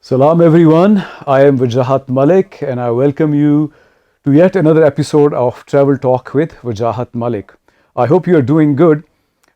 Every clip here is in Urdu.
Salam everyone, I am Wajahat Malik and I welcome you to yet another episode of Travel Talk with Wajahat Malik. I hope you are doing good.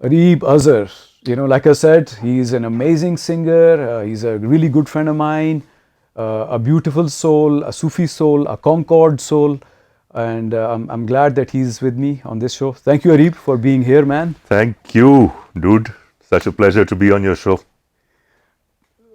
Areeb Azhar. You know, like I said, he's an amazing singer, he's a really good friend of mine. A beautiful soul, a Sufi soul, a Concord soul, and I'm glad that he's with me on this show. Thank you, Areeb, for being here, man. Thank you, dude. Such a pleasure to be on your show.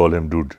call him dude.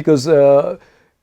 because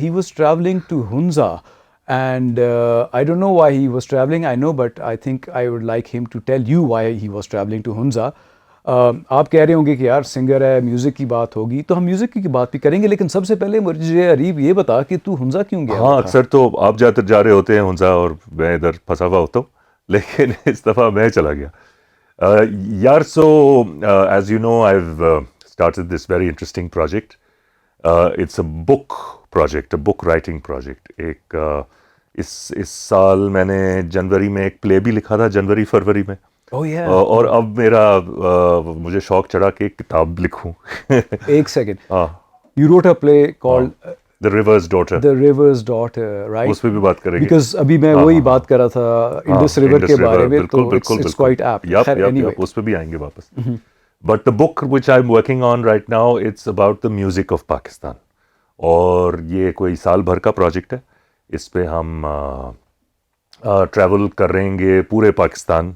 he was traveling to Hunza and I don't know why he was traveling, I know, but I think I would like him to tell you why he was traveling to Hunza. آپ کہہ رہے ہوں گے کہ یار سنگر ہے, میوزک کی بات ہوگی, تو ہم میوزک کی بات بھی کریں گے, لیکن سب سے پہلے مجھے اریب یہ بتا کہ تو ہنزا کیوں گیا؟ ہاں اکثر تو آپ جا رہے ہوتے ہیں ہنزا اور میں ادھر پھنسا ہوا ہوتا ہوں, لیکن اس دفعہ میں چلا گیا یار. So as you know I have started this very interesting project. It's a book project, a book writing project. ایک اس سال میں نے جنوری میں ایک پلے بھی لکھا تھا, جنوری فروری میں. اور اب میرا مجھے شوق چڑھا کہ ایک کتاب لکھوں. ایک second, you wrote a play called The River's Daughter. The River's Daughter, right? اس پہ بھی بات کریں گے. Because ابھی میں وہی بات کر رہا تھا انڈس ریور کے بارے میں, تو it's quite apt. Anyway. اس پہ بھی آئیں گے واپس. But the book which I'm working on right now, it's about the music of Pakistan. اور یہ کوئی سال بھر کا پروجیکٹ ہے. اس پہ ہم ٹریول کریں گے پورے پاکستان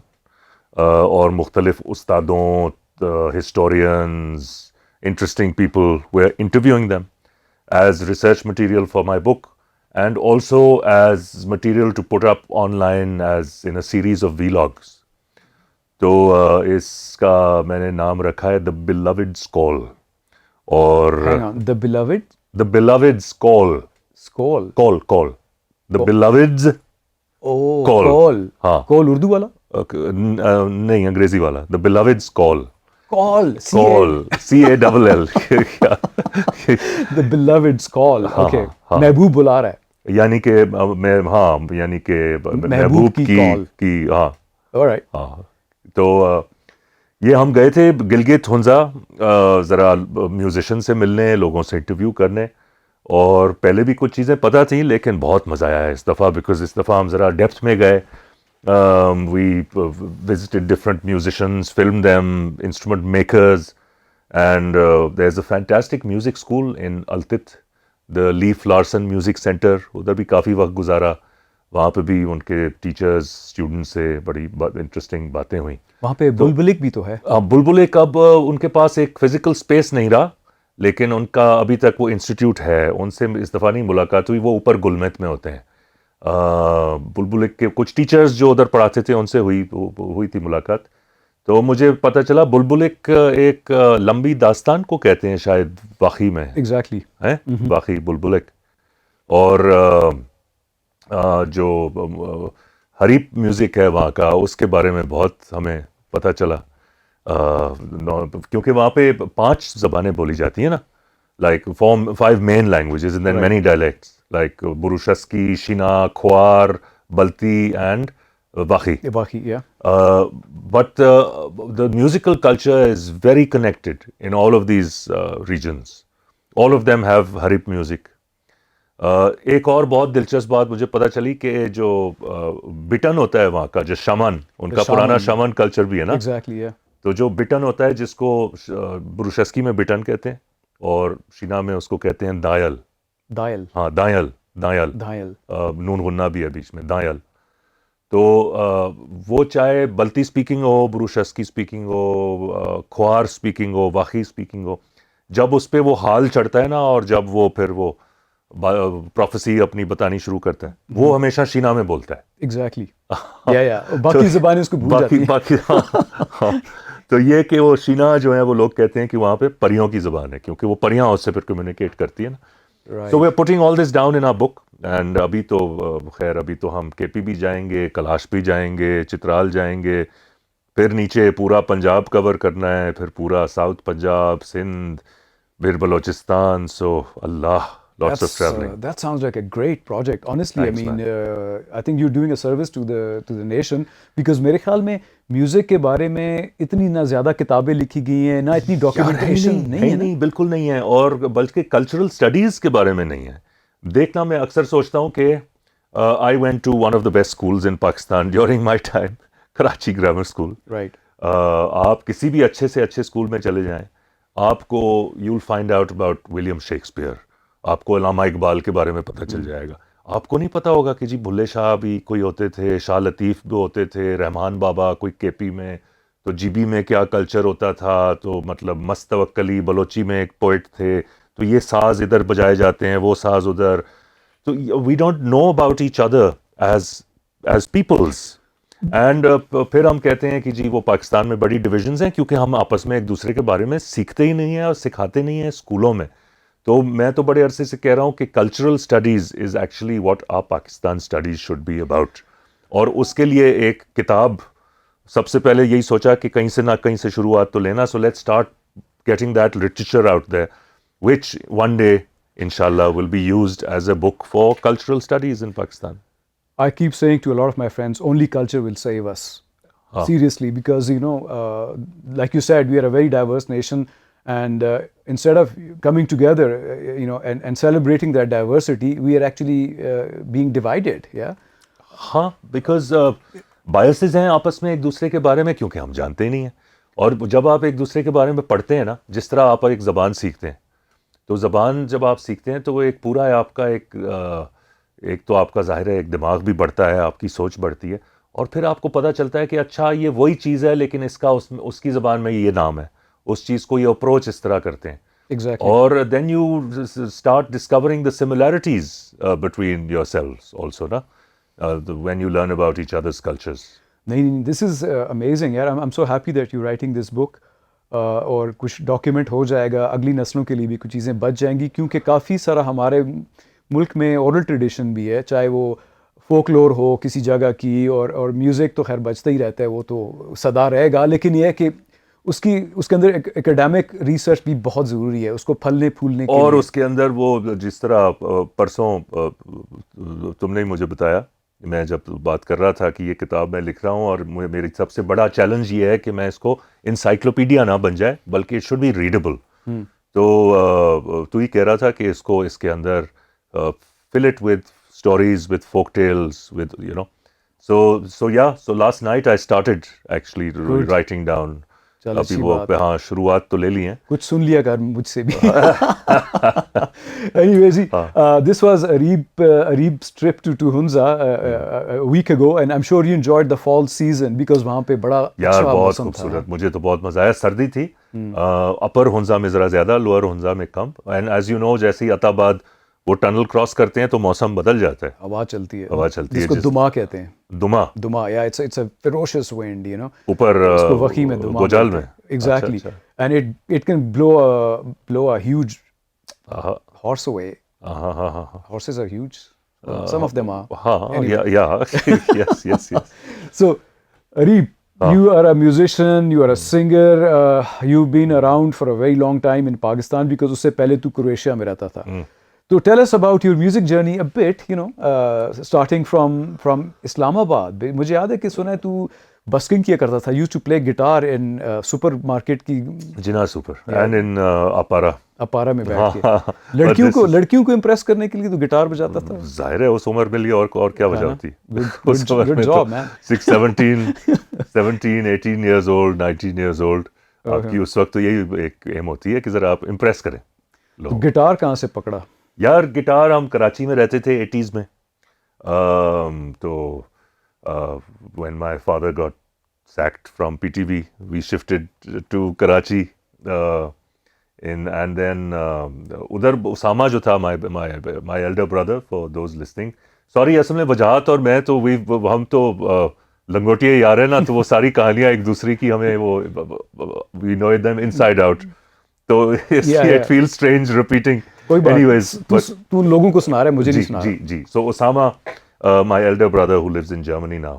اور مختلف استادوں, historians, interesting people. We're interviewing them as research material for my book and also as material to put up online as in a series of vlogs. تو اس کا میں نے نام رکھا ہے The Beloved's Call. اور The Beloved? The Beloved's Call. Call. The Beloved's Call. ہاں, Call اردو والا نہیں انگریزی والا. The Beloved's Call. Call. CALL. The Beloved's Call. Okay. محبوب بلا رہا ہے. یعنی کہ میں یعنی کہ محبوب کی ہاں. Alright. ہاں. تو یہ ہم گئے تھے گلگت ہنزا ذرا میوزیشین سے ملنے, لوگوں سے انٹرویو کرنے, اور پہلے بھی کچھ چیزیں پتہ تھیں لیکن بہت مزہ آیا ہے اس دفعہ, بیکاز اس دفعہ ہم ذرا ڈیپتھ میں گئے. We visited different musicians, film them, instrument makers, and there is a fantastic music school in Altit, the Leif Larsen music centre. ادھر بھی کافی وقت گزارا, وہاں پہ بھی ان کے ٹیچرز اسٹوڈنٹ سے بڑی انٹرسٹنگ باتیں ہوئیں. وہاں پہ بلبلک بھی تو ہے. بلبلک اب ان کے پاس ایک فزیکل اسپیس نہیں رہا, لیکن ان کا ابھی تک وہ انسٹیٹیوٹ ہے. ان سے اس دفعہ نہیں ملاقات ہوئی, وہ اوپر گلمیت میں ہوتے ہیں. بلبلک کے کچھ ٹیچرز جو ادھر پڑھاتے تھے ان سے ہوئی تھی ملاقات. تو مجھے پتہ چلا بلبلک ایک لمبی داستان کو کہتے ہیں شاید واقعی میں. ایگزیکٹلی ہے واقعی بلبلک. اور جو حریب میوزک ہے وہاں کا, اس کے بارے میں بہت ہمیں پتہ چلا, کیونکہ وہاں پہ 5 زبانیں بولی جاتی ہیں نا, like 5 main languages and then many dialects like Burushaski, Shina, Khowar, Balti and Wakhi. But the musical culture is very connected in all of these regions. All of them have harip music. ایک اور بہت دلچسپ بات مجھے پتہ چلی کہ جو بٹن ہوتا ہے وہاں کا, جو شمن, ان کا پرانا شمن کلچر بھی ہے نا. تو جو بٹن ہوتا ہے جس کو بروشسکی میں بٹن کہتے ہیں اور شینا میں اس کو کہتے ہیں دائل. ہاں دائل, نون غنہ بھی ہے بیچ میں, دائل. تو وہ چاہے بلتی اسپیکنگ ہو, بروشسکی اسپیکنگ ہو, کھوار اسپیکنگ ہو, واقعی اسپیکنگ ہو, جب اس پہ وہ حال چڑھتا ہے نا, اور جب وہ پھر وہ پروفیسی اپنی بتانی شروع کرتا ہے, وہ ہمیشہ شینا میں بولتا ہے. ایگزیکٹلی. باقی زبانیں اس کو بھول جاتی ہیں. تو یہ کہ وہ شینا جو ہے وہ لوگ کہتے ہیں کہ وہاں پہ پریوں کی زبان ہے, کیونکہ وہ پریاں اس سے پھر کمیونیکیٹ کرتی ہیں نا. So we're putting all this down in our book. And ابھی تو خیر ابھی تو ہم کے پی بھی جائیں گے, کلاش بھی جائیں گے, چترال جائیں گے, پھر نیچے پورا پنجاب کور کرنا ہے, پھر پورا ساؤتھ پنجاب, سندھ, پھر بلوچستان. سو اللہ, lots of traveling. That sounds like a great project. Honestly, Thanks, I mean, man. I think you're doing a service to the nation because میرے خیال میں میوزک کے بارے میں اتنی نہ زیادہ کتابیں لکھی گئی ہیں, نہ اتنی ڈاکیومنٹیشن نہیں ہے. نہیں, بالکل نہیں ہے, اور بلکہ کلچرل اسٹڈیز کے بارے میں نہیں ہے. دیکھنا, میں اکثر سوچتا ہوں کہ I went to one of the best schools in Pakistan during my time, Karachi grammar school. Right. آپ کسی بھی اچھے سے اچھے اسکول میں چلے جائیں, آپ کو you will find out about William Shakespeare, آپ کو علامہ اقبال کے بارے میں پتہ چل جائے گا. آپ کو نہیں پتہ ہوگا کہ جی بھلے شاہ بھی کوئی ہوتے تھے, شاہ لطیف بھی ہوتے تھے, رحمان بابا کوئی کے پی میں, تو جی بی میں کیا کلچر ہوتا تھا, تو مطلب مست توکلی بلوچی میں ایک پوئٹ تھے, تو یہ ساز ادھر بجائے جاتے ہیں, وہ ساز ادھر. تو we don't know about each other as peoples. And پھر ہم کہتے ہیں کہ جی وہ پاکستان میں بڑی ڈویژنز ہیں کیونکہ ہم آپس میں ایک دوسرے کے بارے میں سیکھتے ہی نہیں ہیں اور سکھاتے نہیں ہیں اسکولوں میں. تو میں تو بڑے عرصے سے کہہ رہا ہوں کہ cultural studies is actually what a Pakistan studies should be about. اور اس کے لیے ایک کتاب, سب سے پہلے یہی سوچا کہ کہیں سے نہ کہیں سے شروعات تو لینا. So let start getting that literature out there which one day inshallah will be used as a book for cultural studies in Pakistan. I keep saying to a lot of my friends, only culture will save us. Seriously, because like you said, we are a very diverse nation, and instead of coming together, and celebrating that diversity, we are actually being divided. Yeah. ہاں, بیکاز بایسز ہیں آپس میں ایک دوسرے کے بارے میں کیونکہ ہم جانتے ہی نہیں ہیں. اور جب آپ ایک دوسرے کے بارے میں پڑھتے ہیں نا, جس طرح آپ ایک زبان سیکھتے ہیں, تو زبان جب آپ سیکھتے ہیں تو وہ ایک پورا ہے آپ کا ایک تو آپ کا ظاہر ہے ایک دماغ بھی بڑھتا ہے, آپ کی سوچ بڑھتی ہے, اور پھر آپ کو پتہ چلتا ہے کہ اچھا یہ وہی چیز ہے لیکن اس کا اس کی زبان میں یہ نام ہے, اس چیز کو یہ اپروچ اس طرح کرتے ہیں. Exactly. اور then you start discovering the similarities between your selves also نا, when you learn about each other's cultures. نہیں, this is amazing یار. I'm so happy that you're writing this book. اور کچھ ڈاکیومنٹ ہو جائے گا, اگلی نسلوں کے لیے بھی کچھ چیزیں بچ جائیں گی, کیونکہ کافی سارا ہمارے ملک میں اورل ٹریڈیشن بھی ہے, چاہے وہ فوک لور ہو کسی جگہ کی, اور میوزک تو خیر بچتا ہی رہتا ہے, وہ تو صدا رہے گا, لیکن یہ ہے کہ اس کے اندر اکیڈیمک ریسرچ بھی بہت ضروری ہے, اس کو پھلنے پھولنے کے اور لیے. اس کے اندر وہ جس طرح پرسوں تم نے مجھے بتایا, میں جب بات کر رہا تھا کہ یہ کتاب میں لکھ رہا ہوں, اور میری سب سے بڑا چیلنج یہ ہے کہ میں اس کو انسائکلوپیڈیا نہ بن جائے بلکہ اٹ شوڈ بی ریڈیبل. تو ہی کہہ رہا تھا کہ اس کو اس کے اندر fill it with stories, with folk tales, with so last night I started actually writing down. ابھی وہ ہاں شروعات تو لے لی ہیں, کچھ سن لیا کر مجھ سے بھی. Anyways, this was Areeb's trip to Hunza a week ago, and I'm sure you enjoyed the fall season because وہاں پہ بڑا یار بہت خوبصورت, مجھے تو بہت مزہ آیا. سردی تھی اپر ہنزا میں ذرا زیادہ, لوور ہنزا میں کم. اینڈ ایز یو نو جیسے ہی عطاباد وہ ٹنل کراس کرتے ہیں تو موسم بدل جاتا ہے, ہوا چلتی ہے, جس کو دما کہتے ہیں. دما yeah, it's a ferocious wind, اوپر اس کو وقی میں دما گوجال میں. Exactly. And it can blow a huge horse away. Horses are huge. Some of them are. Anyway. Yeah. Yes. So, Areeb, you are a musician, you are a singer, you've been around for a very long time in Pakistan because اس سے پہلے تو کرویشیا میں رہتا تھا. So tell us about your music journey a bit, starting from Islamabad. مجھے یاد ہے کہ سنا ہے تو بسکنگ کیا کرتا تھا, used to play guitar in super market کی, جنا سپر اینڈ ان اپارا میں بیٹھ کے لڑکیوں کو امپریس کرنے کے لیے تو گٹار بجاتا تھا. ظاہر ہے اس عمر میں لیے اور کیا وجہ ہوتی. Good job, man. 17 18 years old 19 years old آپ کی اس وقت تو یہی ایک ایم ہوتی ہے کہ ذرا آپ امپریس کریں. گٹار کہاں سے پکڑا یار؟ گٹار ہم کراچی میں رہتے تھے 80s میں, تو when my father got sacked from PTV, we shifted to Karachi, and then ادھر اسامہ جو تھا my elder brother, for those listening, sorry اصل میں وجاہت اور میں تو ہم تو لنگوٹیے یار ہیں نا, تو وہ ساری کہانیاں ایک دوسرے کی ہمیں وہ we know them inside out, تو it feels strange repeating. کوئی بات Anyways, تو لوگوں کو سنا رہا ہے, مجھے نہیں سنا رہا. جی. So Osama, my elder brother who lives in Germany now,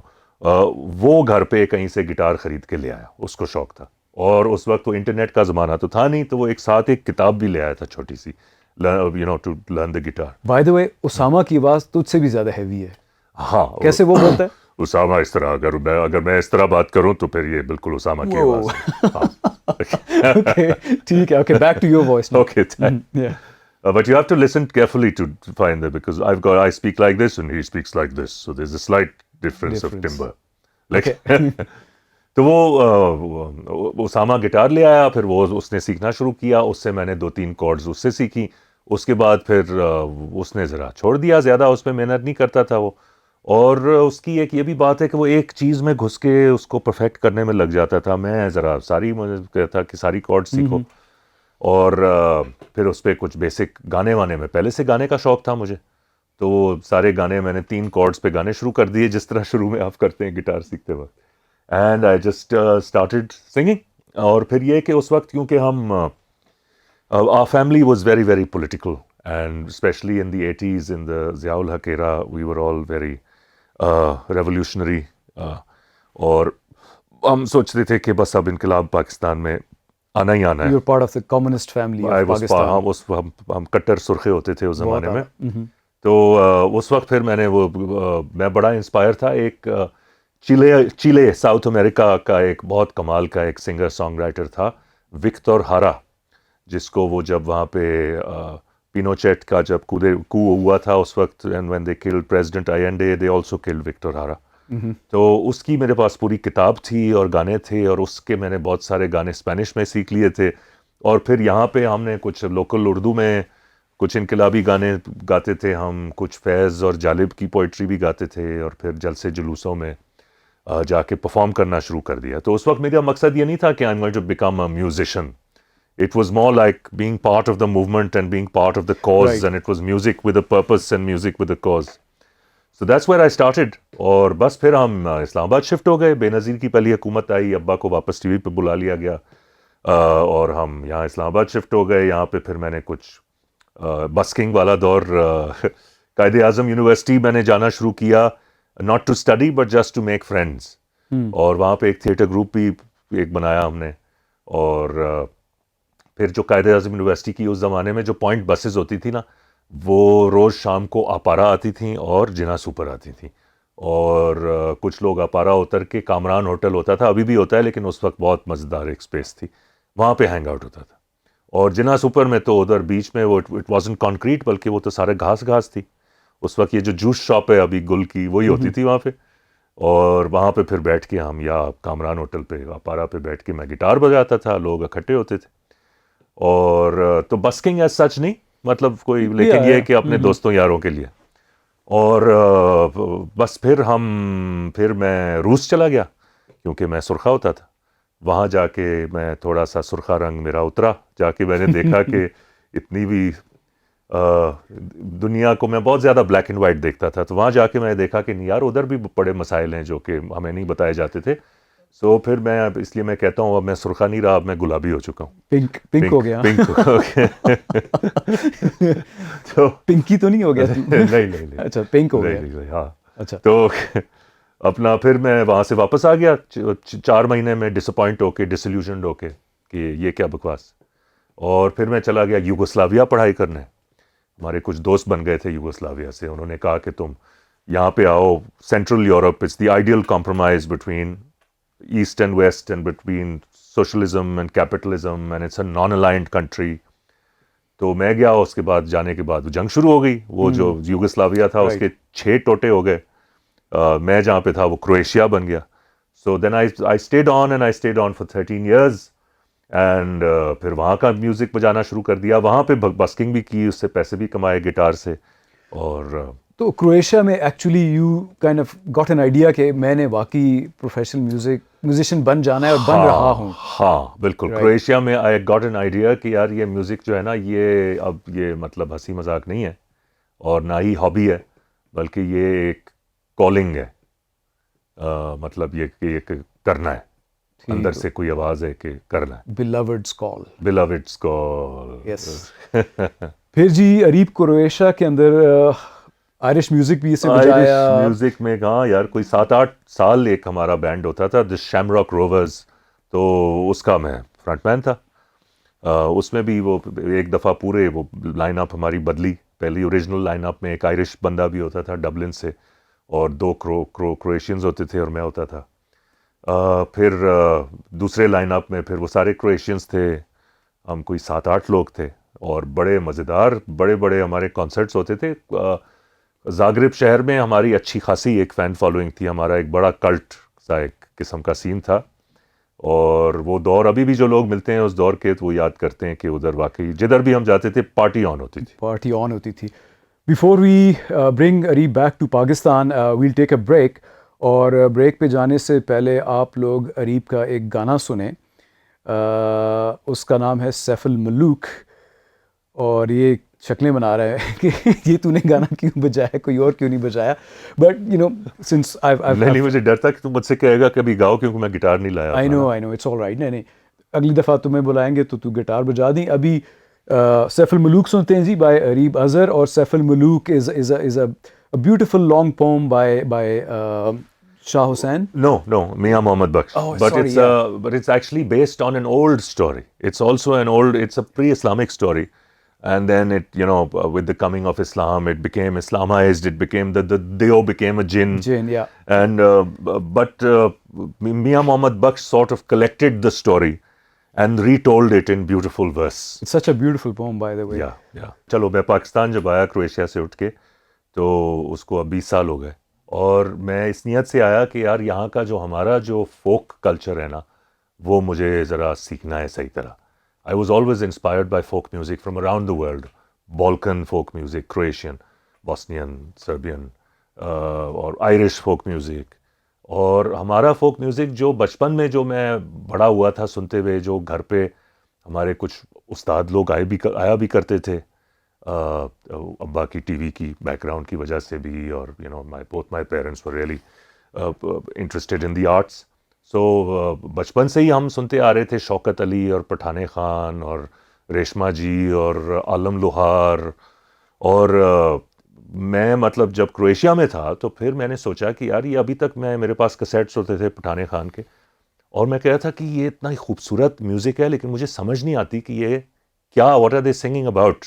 وہ گھر پہ کہیں سے گٹار خرید کے لے آیا, اس کو شوق تھا. اور اس وقت تو انٹرنیٹ کا زمانہ تو تھا نہیں, تو وہ ایک ساتھ ایک کتاب بھی لے آیا تھا چھوٹی سی, to learn the guitar. By the way, Usama کی آواز تجھ سے بھی زیادہ ہیوی ہے. ہاں, کیسے وہ بولتا ہے؟ اسامہ اس طرح, اگر میں اس طرح بات کروں تو پھر یہ بالکل اسامہ کی آواز ہے. ٹھیک ہے, okay, back to your voice. Okay, but you have to listen carefully to find that, because I speak like this and he speaks like this, so there's a slight difference of timbre. Like, تو وہ اسامہ گٹار لے آیا, پھر وہ اس نے سیکھنا شروع کیا, اس سے میں نے 2-3 کارڈز اس سے سیکھی. اس کے بعد پھر اس نے ذرا چھوڑ دیا, زیادہ اس میں محنت نہیں کرتا تھا وہ. اور اس کی ایک یہ بھی بات ہے کہ وہ ایک چیز میں گھس کے اس کو پرفیکٹ کرنے میں لگ جاتا تھا. میں ذرا مجھے کہتا کہ ساری کارڈ سیکھو, اور پھر اس پہ کچھ بیسک گانے وانے میں پہلے سے گانے کا شوق تھا مجھے, تو وہ سارے گانے میں نے 3 کارڈز پہ گانے شروع کر دیے, جس طرح شروع میں آپ کرتے ہیں گٹار سیکھتے وقت. And I just started singing. اور پھر یہ کہ اس وقت کیونکہ ہم our family was very, very political, and especially in the 80s, in the Ziaul Haq era, we were all very revolutionary. اور ہم سوچتے تھے کہ بس اب انقلاب پاکستان میں آنا ہی آنا ہے. You're part of the communist family of Pakistan. ہم کٹر سرخے ہوتے تھے اس زمانے میں. تو اس وقت پھر میں بڑا انسپائر تھا. ایک چیلے ساؤتھ امریکا کا ایک بہت کمال کا ایک سنگر سانگ رائٹر تھا, وکٹور ہارا, جس کو وہ جب وہاں پہ پینوچیٹ کا جب کو ہوا تھا اس وقت, and when they killed President Allende, they also killed Victor Jara. تو اس کی میرے پاس پوری کتاب تھی اور گانے تھے, اور اس کے میں نے بہت سارے گانے اسپینش میں سیکھ لیے تھے. اور پھر یہاں پہ ہم نے کچھ لوکل اردو میں کچھ انقلابی گانے گاتے تھے ہم, کچھ فیض اور جالب کی پوئٹری بھی گاتے تھے, اور پھر جلسے جلوسوں میں جا کے پرفارم کرنا شروع کر دیا. تو اس وقت میرا مقصد یہ نہیں تھا کہ I am going to become a musician. It was more like being part of the movement and being part of the cause, right. And it was music with a purpose and music with a cause. So that's where I started. اور بس پھر ہم اسلام آباد شفٹ ہو گئے. بے نظیر کی پہلی حکومت آئی, ابا کو واپس ٹی وی پہ بلا لیا گیا, اور ہم یہاں اسلام آباد شفٹ ہو گئے. یہاں پہ پھر میں نے کچھ بسکنگ والا دور, قائد اعظم یونیورسٹی میں نے جانا شروع کیا, not to study but just to make friends. اور وہاں پہ ایک تھیٹر گروپ بھی ایک بنایا ہم نے. اور پھر جو قائد اعظم یونیورسٹی کی اس زمانے میں جو پوائنٹ بسز ہوتی تھی نا, وہ روز شام کو اپارا آتی تھیں اور جنا سپر آتی تھیں. اور کچھ لوگ اپارا اتر کے کامران ہوٹل ہوتا تھا, ابھی بھی ہوتا ہے لیکن اس وقت بہت مزیدار ایک اسپیس تھی, وہاں پہ ہینگ آؤٹ ہوتا تھا. اور جنا سپر میں تو ادھر بیچ میں وہ اٹ وازنٹ کانکریٹ, بلکہ وہ تو سارے گھاس تھی. اس وقت یہ جو جوس شاپ ہے ابھی گل کی, وہی ہوتی تھی وہاں پہ. اور وہاں پہ پھر بیٹھ کے ہم, یا کامران ہوٹل پہ اپارا پہ بیٹھ کے میں گٹار بجاتا تھا, لوگ اکٹھے ہوتے تھے. اور تو بسکنگ ایز سچ نہیں, مطلب کوئی, لیکن یہ کہ اپنے دوستوں یاروں کے لیے. اور بس پھر میں روس چلا گیا, کیونکہ میں سرخا ہوتا تھا. وہاں جا کے میں تھوڑا سا سرخا رنگ میرا اترا, جا کے میں نے دیکھا کہ اتنی بھی دنیا کو میں بہت زیادہ بلیک اینڈ وائٹ دیکھتا تھا. تو وہاں جا کے میں نے دیکھا کہ یار ادھر بھی بڑے مسائل ہیں جو کہ ہمیں نہیں بتائے جاتے تھے. سو پھر میں, اس لیے میں کہتا ہوں اب میں سرخا نہیں رہا, اب میں گلابی ہو چکا ہوں. پنک ہو گیا. تو پنکی تو نہیں ہو گیا؟ نہیں. اچھا, پنک ہو گیا. ہاں. اچھا. تو اپنا پھر میں وہاں سے واپس آ گیا 4 مہینے میں, ڈس اپوائنٹ ہو کے, ڈسلیوژنڈ ہو کے کہ یہ کیا بکواس. اور پھر میں چلا گیا یوگوسلاویا پڑھائی کرنے. ہمارے کچھ دوست بن گئے تھے یوگوسلاویا سے, انہوں نے کہا کہ تم یہاں پہ آؤ, central Europe, it's the ideal compromise between East and West and between socialism and capitalism, and it's a non aligned country. تو میں گیا, اس کے بعد جانے کے بعد جنگ شروع ہو گئی. وہ جو یوگوسلاویا تھا اس کے 6 ٹوٹے ہو گئے. میں جہاں پہ تھا وہ کرویشیا بن گیا. So then I stayed on and I stayed on for 13 years. And پھر وہاں کا میوزک بجانا شروع کر دیا, وہاں پہ بسکنگ بھی کی, اس سے پیسے بھی کمائے گٹار سے. اور تو کرویشیا میں actually you kind of got an idea کہ میں نے واقعی پروفیشنل میوزیشین بن جانا ہے, اور بن رہا ہوں. ہاں بالکل, کرویشیا میں آئی گاٹ این آئیڈیا کہ یار یہ میوزک جو ہے نا, یہ اب یہ مطلب ہنسی مذاق نہیں ہے, اور نہ ہی ہابی ہے, بلکہ یہ ایک کالنگ ہے. مطلب یہ کہ ایک کرنا ہے, اندر سے کوئی آواز ہے کہ کرنا ہے. Beloved's call. Beloved's call. Yes. پھر جی اریب کرویشیا کے اندر آئرش میوزک بھی اسے بجایا. آئرش میوزک میں کہاں یار کوئی 7-8 سال ایک ہمارا بینڈ ہوتا تھا دی شیمراک روورز, تو اس کا میں فرنٹ مین تھا. اس میں بھی وہ ایک دفعہ پورے وہ لائن اپ ہماری بدلی. پہلی اوریجنل لائن اپ میں ایک آئرش بندہ بھی ہوتا تھا ڈبلن سے, اور 2 کرویشینز ہوتے تھے اور میں ہوتا تھا. پھر دوسرے لائن اپ میں پھر وہ سارے کرویشینز تھے, ہم کوئی 7-8 لوگ تھے, اور بڑے مزیدار بڑے بڑے ہمارے کانسرٹس ہوتے تھے. زاگرب شہر میں ہماری اچھی خاصی ایک فین فالوئنگ تھی, ہمارا ایک بڑا کلٹ سا ایک قسم کا سین تھا. اور وہ دور ابھی بھی جو لوگ ملتے ہیں اس دور کے تو وہ یاد کرتے ہیں کہ ادھر واقعی جدھر بھی ہم جاتے تھے پارٹی آن ہوتی تھی. پارٹی آن ہوتی تھی. Before we bring Areeb back to Pakistan we'll take a break, اور بریک پہ جانے سے پہلے آپ لوگ اریب کا ایک گانا سنیں. اس کا نام ہے سیف الملوک, اور یہ شکلیں بنا رہا ہے کہ یہ تو نے گانا کیوں بجایا, کوئی اور کیوں نہیں بجایا. بٹ یو نو سنس نہیں مجھے ڈر تھا کہ تم مجھ سے کہے گا کبھی گاؤ, کیونکہ میں گٹار نہیں لایا. آئی نو اٹس آل رائٹ. نہیں اگلی دفعہ تمہیں بلائیں گے تو گٹار بجا دیں. ابھی سیف الملوک سنتے ہیں جی بائی اریب اظہر, اور Saif ul Malook is a beautiful long poem by Shah Hussain. No, Mia Mohammad Baksh. Oh, but sorry, but it's actually based on an old story. It's also it's a pre-Islamic story. And then it, with the coming of Islam, it became Islamized. It became the Deo became a jinn. Jinn, yeah. And but Mia Mohammad Baksh sort of collected the story and retold it in beautiful verse. It's such a beautiful poem, by the way. Yeah. چلو میں پاکستان جب آیا کرویشیا سے اٹھ کے, تو اس کو اب 20 سال ہو گئے, اور میں اس نیت سے آیا کہ یار یہاں کا جو ہمارا جو فوک کلچر ہے نا, وہ مجھے ذرا سیکھنا ہے صحیح طرح. I was always inspired by folk music from around the world. Balkan folk music, Croatian, Bosnian, Serbian, اور Irish folk music. اور ہمارا فوک میوزک جو بچپن میں جو میں بڑا ہوا تھا سنتے ہوئے, جو گھر پہ ہمارے کچھ استاد لوگ آیا بھی کرتے تھے, ابا کی ٹی وی کی بیک گراؤنڈ کی وجہ سے بھی, اور both my parents were really interested in the arts. سو بچپن سے ہی ہم سنتے آ رہے تھے شوکت علی اور پٹھان خان اور ریشما جی اور عالم لوہار. اور میں مطلب جب کرویشیا میں تھا تو پھر میں نے سوچا کہ یار یہ ابھی تک میرے پاس کیسیٹس ہوتے تھے پٹھان خان کے, اور میں کہا تھا کہ یہ اتنا ہی خوبصورت میوزک ہے, لیکن مجھے سمجھ نہیں آتی کہ یہ کیا, what are they singing about.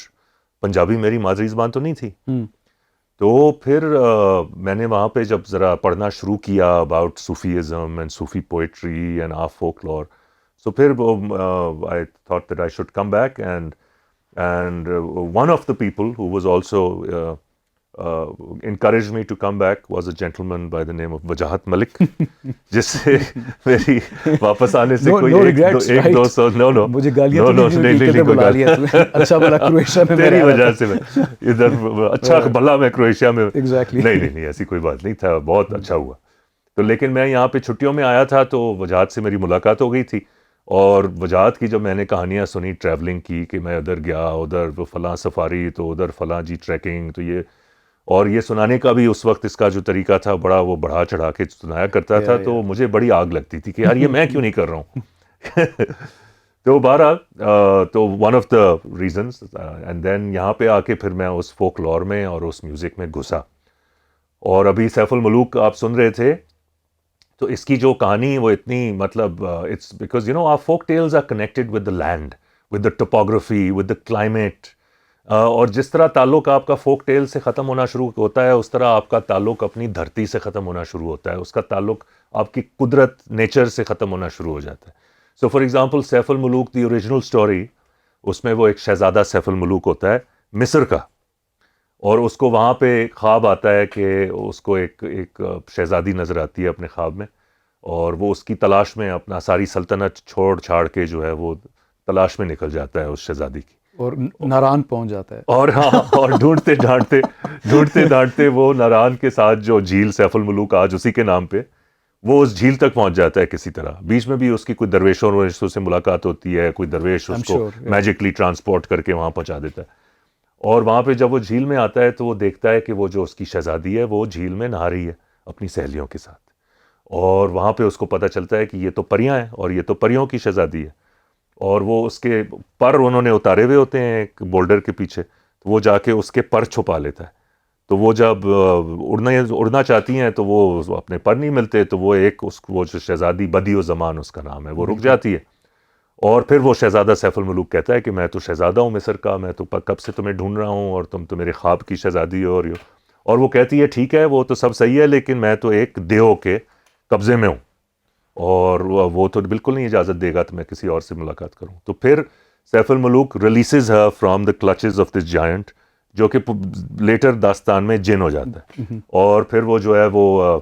Punjabi میری مادری زبان تو نہیں تھی. تو پھر میں نے وہاں پہ جب ذرا پڑھنا شروع کیا about Sufism and Sufi poetry and of folklore, so پھر I thought that I should come back. And one of the people who was also encouraged me to come back was a gentleman by the name of Wajahat Malik, جس سے میری واپس آنے سے کوئی ایک دو سو مجھے گالیاں نہیں بلا لیا اچھا بھلا کرویشیا میں میری وجہ سے میں ادھر اچھا بھلا میں کرویشیا میں نہیں ایسی کوئی بات نہیں تھا, بہت اچھا ہوا. تو لیکن میں یہاں پہ چھٹیوں میں آیا تھا تو وجاہت سے میری ملاقات ہو گئی تھی, اور وجاہت کی جب میں نے کہانیاں سنی ٹریولنگ کی کہ میں ادھر گیا, ادھر فلاں سفاری, تو ادھر فلاں جی ٹریکنگ, تو یہ, اور یہ سنانے کا بھی اس وقت اس کا جو طریقہ تھا بڑا وہ بڑھا چڑھا کے سنایا کرتا تھا, تو مجھے بڑی آگ لگتی تھی کہ یار یہ میں کیوں نہیں کر رہا ہوں. تو بہرحال تو one of the reasons. And then یہاں پہ آ کے پھر میں اس فوک لور میں اور اس میوزک میں گھسا. اور ابھی سیف الملوک آپ سن رہے تھے, تو اس کی جو کہانی وہ اتنی مطلب it's because our folk tales are connected with the land, with the topography, with the climate. اور جس طرح تعلق آپ کا فوک ٹیل سے ختم ہونا شروع ہوتا ہے, اس طرح آپ کا تعلق اپنی دھرتی سے ختم ہونا شروع ہوتا ہے, اس کا تعلق آپ کی قدرت نیچر سے ختم ہونا شروع ہو جاتا ہے. So for example Saif ul Malook the original story, اس میں وہ ایک شہزادہ سیف الملوک ہوتا ہے مصر کا, اور اس کو وہاں پہ خواب آتا ہے کہ اس کو ایک شہزادی نظر آتی ہے اپنے خواب میں, اور وہ اس کی تلاش میں اپنا ساری سلطنت چھوڑ چھاڑ کے جو ہے وہ تلاش میں نکل جاتا ہے اس شہزادی کی, اور ناران پہنچ جاتا ہے. اور ہاں, اور ڈھونڈتے ڈھانٹتے وہ ناران کے ساتھ جو جھیل سیف الملوک آج اسی کے نام پہ, وہ اس جھیل تک پہنچ جاتا ہے کسی طرح. بیچ میں بھی اس کی کوئی درویشوں سے ملاقات ہوتی ہے, کوئی درویش اس کو میجکلی ٹرانسپورٹ کر کے وہاں پہنچا دیتا ہے. اور وہاں پہ جب وہ جھیل میں آتا ہے تو وہ دیکھتا ہے کہ وہ جو اس کی شہزادی ہے وہ جھیل میں نہا رہی ہے اپنی سہیلیوں کے ساتھ, اور وہاں پہ اس کو پتہ چلتا ہے کہ یہ تو پریاں ہیں اور یہ تو پریوں کی شہزادی ہے. اور وہ اس کے پر انہوں نے اتارے ہوئے ہوتے ہیں ایک بولڈر کے پیچھے, تو وہ جا کے اس کے پر چھپا لیتا ہے. تو وہ جب اڑنا چاہتی ہیں تو وہ اپنے پر نہیں ملتے, تو وہ وہ جو شہزادی بدی و زمان اس کا نام ہے, وہ رک جاتی ہے. اور پھر وہ شہزادہ سیف الملوک کہتا ہے کہ میں تو شہزادہ ہوں مصر کا, میں تو کب سے تمہیں ڈھونڈ رہا ہوں, اور تم تو میرے خواب کی شہزادی ہو. اور وہ کہتی ہے ٹھیک ہے وہ تو سب صحیح ہے, لیکن میں تو ایک دیو کے قبضے میں ہوں, اور وہ تو بالکل نہیں اجازت دے گا تو میں کسی اور سے ملاقات کروں. تو پھر Saif ul Malook releases her from the clutches of this giant, جو کہ لیٹر داستان میں جن ہو جاتا ہے. اور پھر وہ جو ہے وہ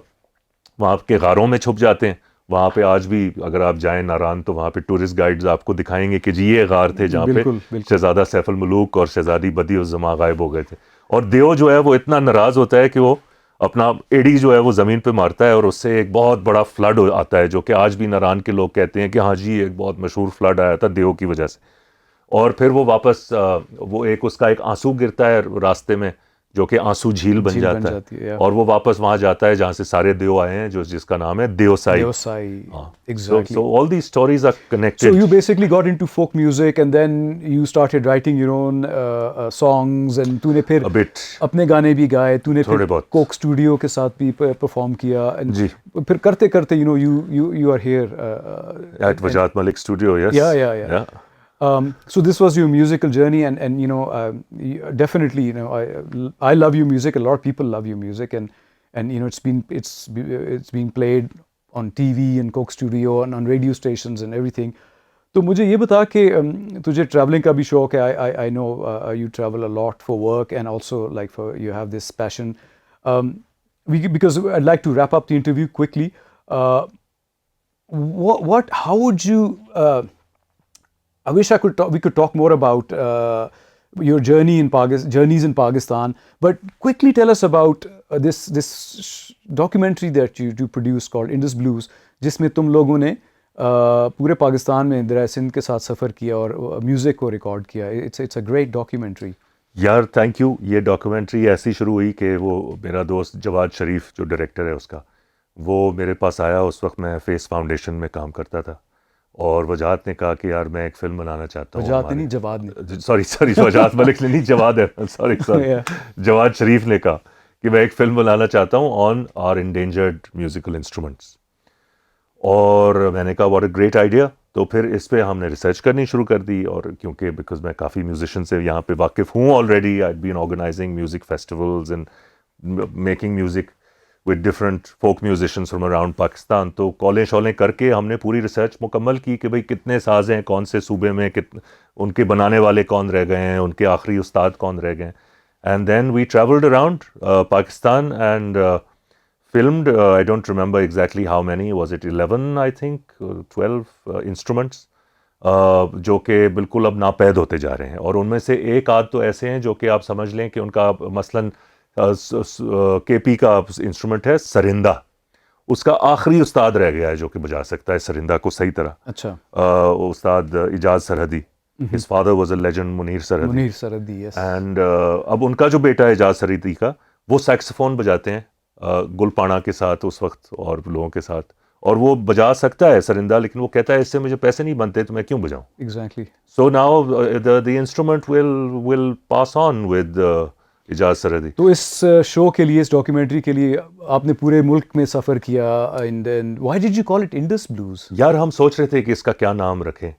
وہاں کے غاروں میں چھپ جاتے ہیں. وہاں پہ آج بھی اگر آپ جائیں ناران تو وہاں پہ ٹورسٹ گائیڈز آپ کو دکھائیں گے کہ جی یہ غار تھے جہاں پہ شہزادہ سیف الملوک اور شہزادی بدی الزما غائب ہو گئے تھے. اور دیو جو ہے وہ اتنا ناراض ہوتا ہے کہ وہ اپنا ایڑی جو ہے وہ زمین پہ مارتا ہے, اور اس سے ایک بہت بڑا فلڈ آتا ہے, جو کہ آج بھی ناران کے لوگ کہتے ہیں کہ ہاں جی ایک بہت مشہور فلڈ آیا تھا دیو کی وجہ سے. اور پھر وہ واپس وہ اس کا ایک آنسو گرتا ہے راستے میں, جو کہ آنسو جھیل بن جاتا ہے, اور وہ واپس وہاں جاتا ہے جہاں سے سارے دیو آئے ہیں, جس کا نام ہے Deosai. Exactly. So all these stories are connected. So you basically got into folk music and then you started writing your own songs, and تو نے پھر اپنے گانے بھی گائے, تو نے پھر کوک اسٹوڈیو کے ساتھ بھی پرفارم کیا, پھر کرتے کرتے you are here at Wajahat Malik studio. Yes. Yeah. So this was your musical journey, and definitely I love your music. A lot of people love your music, and it's being played on TV and Coke Studio and on radio stations and everything. تو مجھے یہ بتا کہ تجھے ٹریولنگ کا بھی شوق ہے. I know you travel a lot for work, and also like you have this passion. Because I'd like to wrap up the interview quickly. How would you? I wish we could talk more about your journeys in Pakistan. But quickly tell us about this documentary that you produced called Indus Blues, جس میں تم لوگوں نے پورے پاکستان میں دریا سندھ کے ساتھ سفر کیا اور میوزک کو ریکارڈ کیا. It's a great documentary. یار تھینک یو. یہ ڈاکیومنٹری ایسی شروع ہوئی کہ وہ میرا دوست جواد شریف جو ڈائریکٹر ہے اس کا, وہ میرے پاس آیا. اس وقت میں فیس فاؤنڈیشن میں کام کرتا تھا, اور وجاہت نے کہا کہ یار میں ایک فلم بنانا چاہتا ہوں. وجاہت نہیں, جواد نے. سوری وجاہت ملک نے نہیں, جواد ہے, سوری جواد شریف نے کہا کہ میں ایک فلم بنانا چاہتا ہوں آن آر انڈینجرڈ میوزیکل انسٹرومنٹس. اور میں نے کہا واٹ اے گریٹ آئیڈیا. تو پھر اس پہ ہم نے ریسرچ کرنی شروع کر دی, اور کیونکہ بیکاز میں کافی میوزیشین سے یہاں پہ واقف ہوں already. I been organising music festivals and making music with different folk musicians from around Pakistan. تو کالیں شالیں کر کے ہم نے پوری ریسرچ مکمل کی کہ بھئی کتنے ساز ہیں کون سے صوبے میں, ان کے بنانے والے کون رہ گئے ہیں, ان کے آخری استاد کون رہ گئے ہیں. And then we travelled around Pakistan and filmed, I don't remember exactly how many, was it 11 I think, 12 instruments, جو کہ بالکل اب ناپید ہوتے جا رہے ہیں. اور ان میں سے ایک آدھ تو ایسے ہیں جو کہ آپ سمجھ لیں کہ ان کا مثلاً کے پی کا انسٹرومنٹ ہے سرندہ, اس کا آخری استاد رہ گیا ہے جو کہ بجا سکتا ہے سرندہ کو صحیح طرح. اچھا. استاد اجاز سرحدی, his father was a legend, Munir سرحدی. yes. اینڈ اب ان کا جو بیٹا ہے اجاز سرحدی کا, وہ سیکسفون بجاتے ہیں گل پانا کے ساتھ اس وقت اور لوگوں کے ساتھ, اور وہ بجا سکتا ہے سرندہ, لیکن وہ کہتا ہے اس سے مجھے پیسے نہیں بنتے تو میں کیوں بجاؤں. Exactly. So now the instrument will pass on with اجاز سرحدی. تو اس شو کے لیے, اس ڈاکیومنٹری کے لیے آپ نے پورے ملک میں سفر کیا. Why did you call it Indus Blues? یار ہم سوچ رہے تھے کہ اس کا کیا نام رکھیں,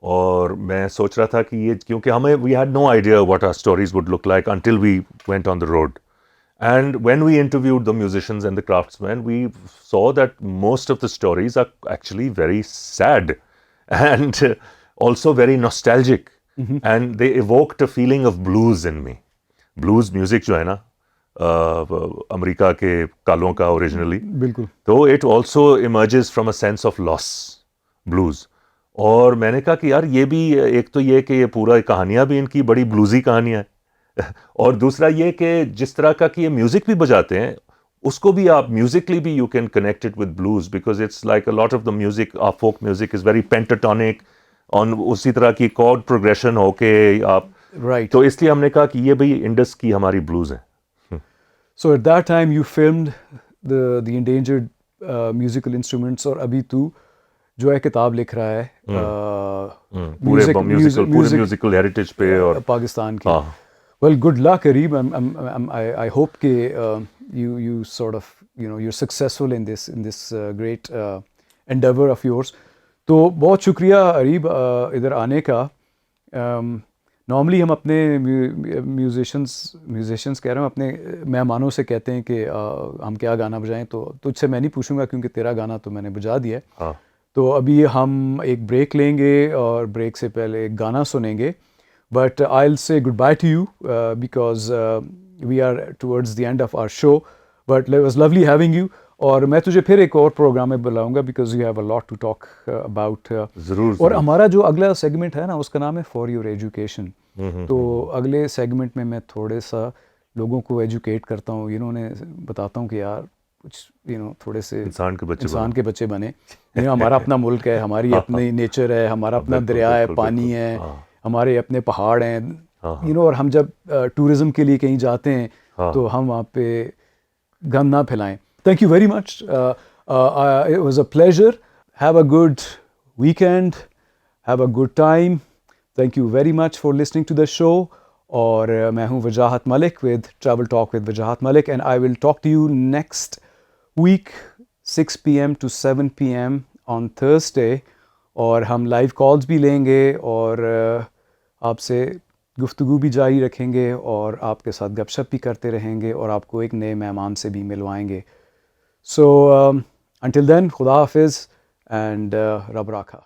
اور میں سوچ رہا تھا کہ یہ, کیونکہ ہمیں we had no idea what our stories would look like until we went on the road. And when we interviewed the musicians and the craftsmen, we saw that most of the stories are actually very sad and also very nostalgic. And they evoked a feeling of blues in me. Blues music جو ہے نا امریکہ کے کالوں کا اوریجنلی, بالکل, تو it also emerges from a sense of loss, blues. اور میں نے کہا کہ یار یہ بھی ایک تو یہ کہ یہ پورا کہانیاں بھی ان کی بڑی بلوزی کہانیاں ہیں, اور دوسرا یہ کہ جس طرح کا کہ یہ میوزک بھی بجاتے ہیں اس کو بھی آپ میوزکلی بھی you can connect it with blues, because it's like a lot of the music of folk music is very pentatonic, اور اسی طرح کی کارڈ پروگریشن ہو کے آپ right. تو اس لیے ہم نے کہا کہ یہ بھئی انڈس کی ہماری بلوز ہیں. So at that time you filmed the endangered musical instruments, اور ابھی تو جو ہے کتاب لکھ رہا ہے پورے میوزیکل ہیریٹیج پہ اور پاکستان کی. Well, good luck, Areeb. I hope کہ you sort of you're successful in this great endeavor of yours. تو بہت شکریہ اریب ادھر آنے کا. نارملی ہم اپنے میوزیشنس کہہ رہے ہیں اپنے مہمانوں سے کہتے ہیں کہ ہم کیا گانا بجائیں, تو تجھ سے میں نہیں پوچھوں گا کیونکہ تیرا گانا تو میں نے بجا دیا ہے. تو ابھی ہم ایک بریک لیں گے اور بریک سے پہلے ایک گانا سنیں گے. But I will say goodbye to you because we are towards the end of our show. But it was lovely having you. اور میں تجھے پھر ایک اور پروگرام میں بلاؤں گا because you have a lot to talk about. ضرور. اور ہمارا جو اگلا سیگمنٹ ہے نا اس کا نام ہے فار یور ایجوکیشن. تو اگلے سیگمنٹ میں تھوڑے سا لوگوں کو ایجوکیٹ کرتا ہوں, نے بتاتا ہوں کہ یار کچھ تھوڑے سے انسان کے بچے بنے. ہمارا اپنا ملک ہے, ہماری اپنی نیچر ہے, ہمارا اپنا دریا ہے, پانی ہے, ہمارے اپنے پہاڑ ہیں, اور ہم جب ٹورزم کے لیے کہیں جاتے ہیں تو ہم وہاں پہ گند نہ پھیلائیں. Thank you very much. It was a pleasure. Have a good weekend. Have a good time. Thank you very much for listening to the show. اور میں ہوں وجاہت ملک with Travel Talk with Wajahat Malik, and I will talk to you next week 6 p.m. to 7 p.m. on Thursday. اور ہم لائیو کالز بھی لیں گے اور آپ سے گفتگو بھی جاری رکھیں گے اور آپ کے ساتھ گپ شپ بھی کرتے رہیں گے اور آپ کو ایک نئے مہمان سے بھی ملوائیں گے. So until then, Khuda Hafiz and Rab Rakha.